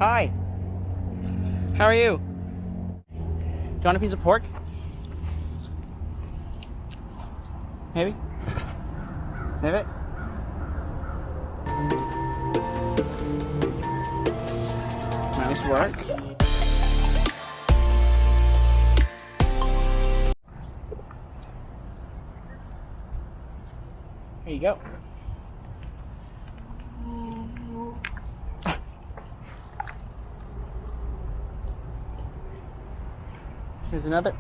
Hi. How are you? Do you want a piece of pork? Maybe? Sniff it? Nice work. Here you go. Here's another.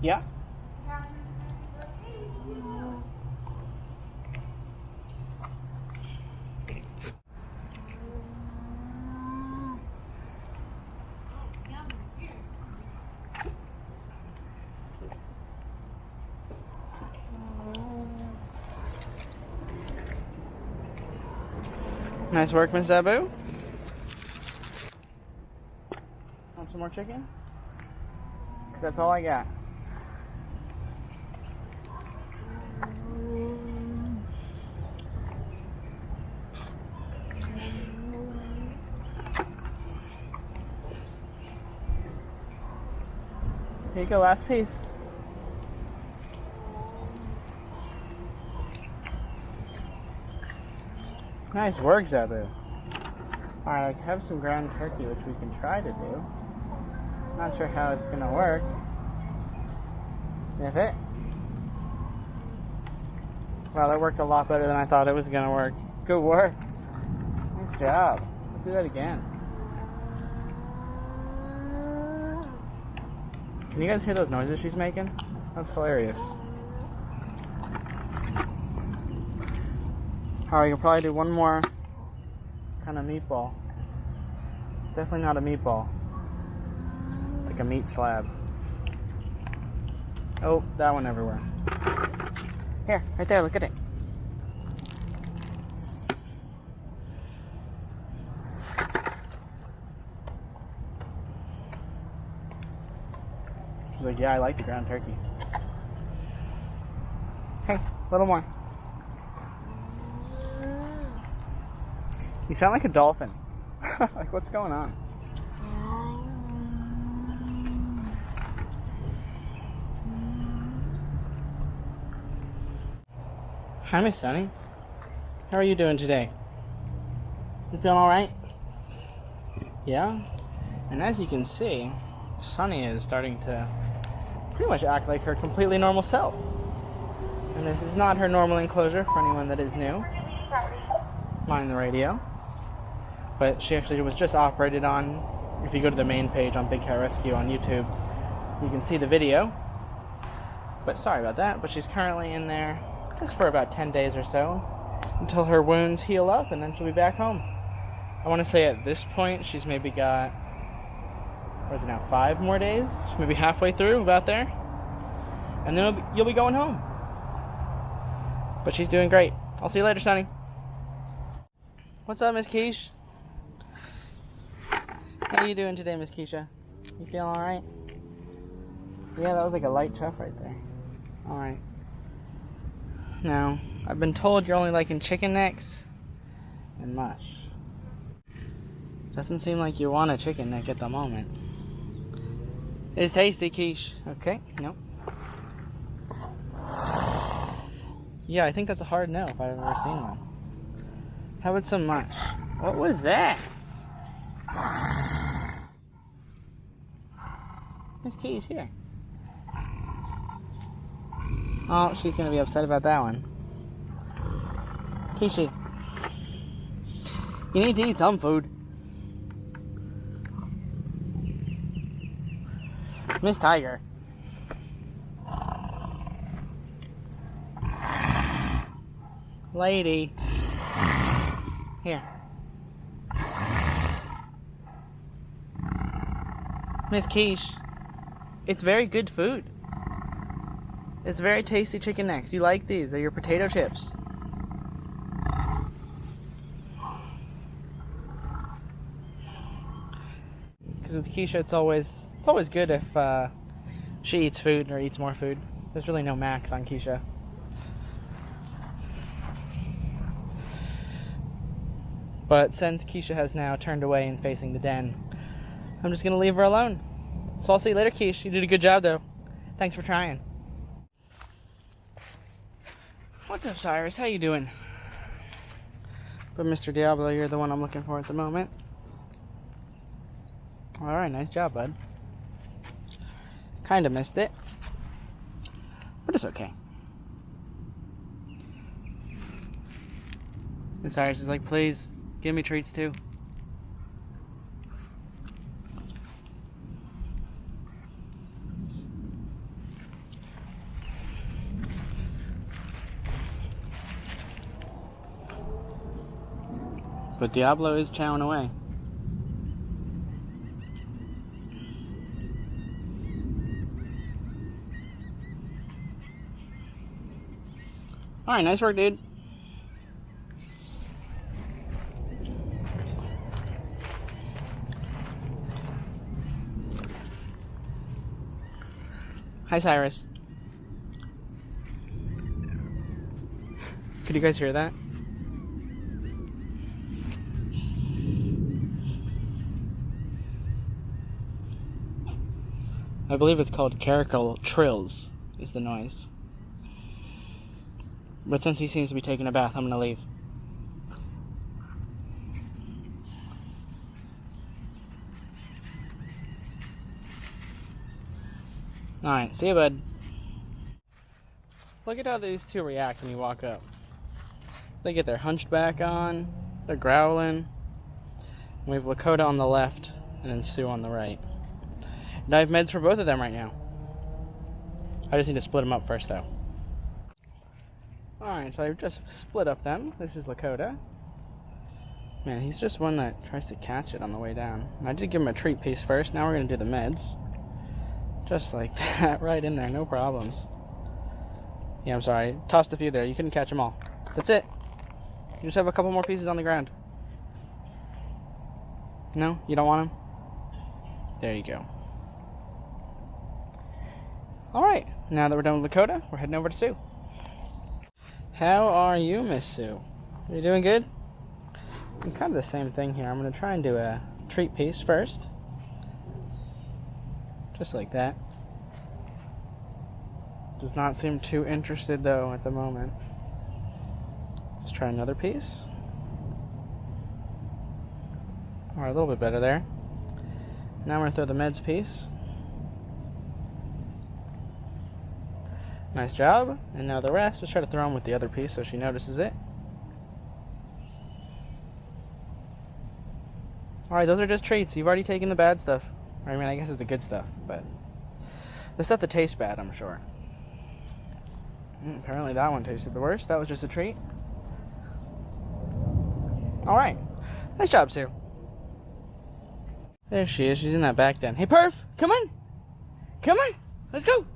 Yeah. Nice work, Miss Abu. Want some more chicken? Because that's all I got. Here you go, last piece. Nice work, Zabu. Alright, I have some ground turkey, which we can try to do. Not sure how it's gonna work. Sniff it. Wow, that worked a lot better than I thought it was gonna work. Good work. Nice job. Let's do that again. Can you guys hear those noises she's making? That's hilarious. Alright, you can probably do one more kind of meatball. It's definitely not a meatball. It's like a meat slab. Oh, that one everywhere. Here, right there, look at it. She's like, yeah, I like the ground turkey. Hey, a little more. You sound like a dolphin. Like, what's going on? Hi, Miss Sonny. How are you doing today? You feeling alright? Yeah? And as you can see, Sonny is starting to pretty much act like her completely normal self. And this is not her normal enclosure for anyone that is new. Mind the radio. But she actually was just operated on. If you go to the main page on Big Cat Rescue on YouTube, you can see the video. But sorry about that, but she's currently in there just for about 10 days or so until her wounds heal up, and then she'll be back home. I want to say at this point she's maybe got, what is it now, 5 more days? She's maybe halfway through, about there. And then you'll be going home. But she's doing great. I'll see you later, Sonny. What's up, Miss Keish? How are you doing today, Miss Keisha? You feeling alright? Yeah, that was like a light chuff right there. Alright. Now, I've been told you're only liking chicken necks and mush. Doesn't seem like you want a chicken neck at the moment. It's tasty, Keish. Okay, nope. Yeah, I think that's a hard no if I've ever seen one. How about some mush? What was that? Miss Keish, here. Oh, she's gonna be upset about that one. Keishi, you need to eat some food. Miss Tiger. Lady. Here. Miss Quiche, it's very good food. It's very tasty chicken necks. You like these? They're your potato chips. Because with Keisha, it's always good if she eats food or eats more food. There's really no max on Keisha. But since Keisha has now turned away and facing the den, I'm just gonna leave her alone. So I'll see you later, Quiche. You did a good job, though. Thanks for trying. What's up, Cyrus? How you doing? But Mr. Diablo, you're the one I'm looking for at the moment. Alright, nice job, bud. Kinda missed it. But it's okay. And Cyrus is like, please, give me treats too. But Diablo is chowing away. Alright, nice work, dude. Hi, Cyrus. Could you guys hear that? I believe it's called caracal trills, is the noise. But since he seems to be taking a bath, I'm gonna leave. Alright, see you, bud. Look at how these two react when you walk up. They get their hunched back on, they're growling. We have Lakota on the left, and then Sue on the right. And I have meds for both of them right now. I just need to split them up first, though. Alright, so I've just split up them. This is Lakota. Man, he's just one that tries to catch it on the way down. I did give him a treat piece first. Now we're going to do the meds. Just like that, right in there, no problems. Yeah, I'm sorry. Tossed a few there. You couldn't catch them all. That's it. You just have a couple more pieces on the ground. No? You don't want them? There you go. Alright, now that we're done with Lakota, we're heading over to Sue. How are you, Miss Sue? You doing good? And kind of the same thing here. I'm going to try and do a treat piece first. Just like that. Does not seem too interested, though, at the moment. Let's try another piece. Alright, a little bit better there. Now I'm going to throw the meds piece. Nice job. And now the rest, just try to throw them with the other piece so she notices it. Alright, those are just treats. You've already taken the bad stuff. I mean, I guess it's the good stuff, but the stuff that tastes bad, I'm sure. Apparently that one tasted the worst. That was just a treat. Alright. Nice job, Sue. There she is. She's in that back den. Hey, Perv! Come on! Come on! Let's go!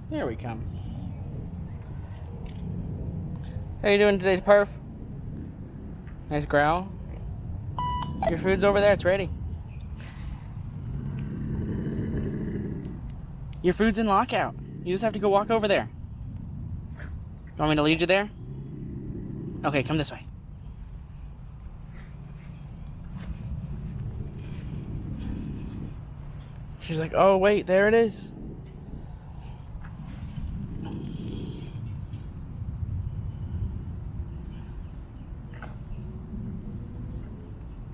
Here we come. How you doing today, Perv? Nice growl. Your food's over there. It's ready. Your food's in lockout. You just have to go walk over there. You want me to lead you there? Okay, come this way. She's like, oh, wait, there it is.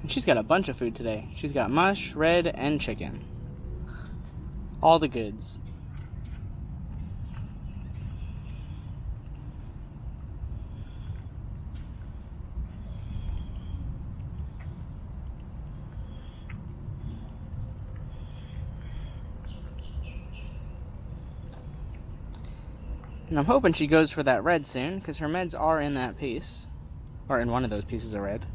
She's got a bunch of food today. She's got mush, red, and chicken. All the goods. And I'm hoping she goes for that red soon, because her meds are in that piece. Or in one of those pieces of red.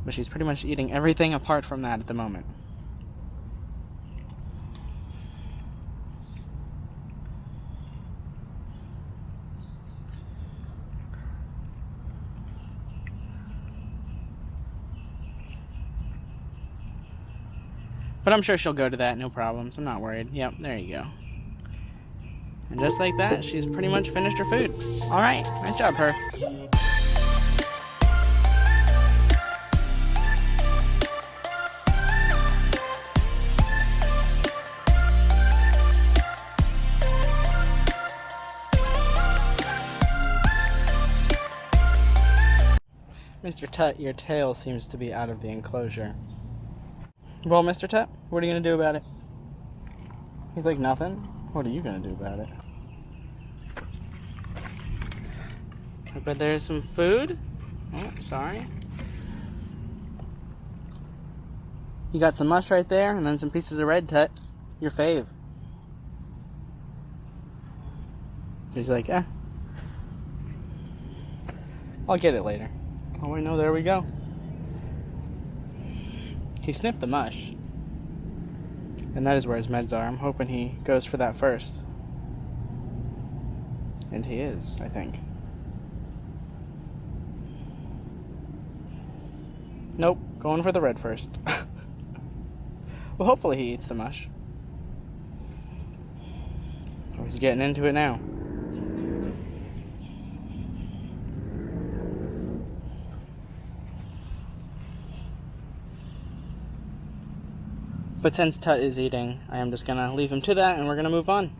But she's pretty much eating everything apart from that at the moment. But I'm sure she'll go to that, no problems. I'm not worried. Yep, there you go. And just like that, she's pretty much finished her food. Alright, nice job, Perv. Mr. Tut, your tail seems to be out of the enclosure. Well, Mr. Tut, what are you going to do about it? He's like, nothing. What are you going to do about it? I bet there's some food. Oh, sorry. You got some mush right there, and then some pieces of red, Tut. Your fave. He's like, I'll get it later. Oh, wait, no, there we go. He sniffed the mush. And that is where his meds are. I'm hoping he goes for that first. And he is, I think. Nope, going for the red first. Well, hopefully he eats the mush. Oh, he's getting into it now. But since Tut is eating, I am just going to leave him to that, and we're going to move on.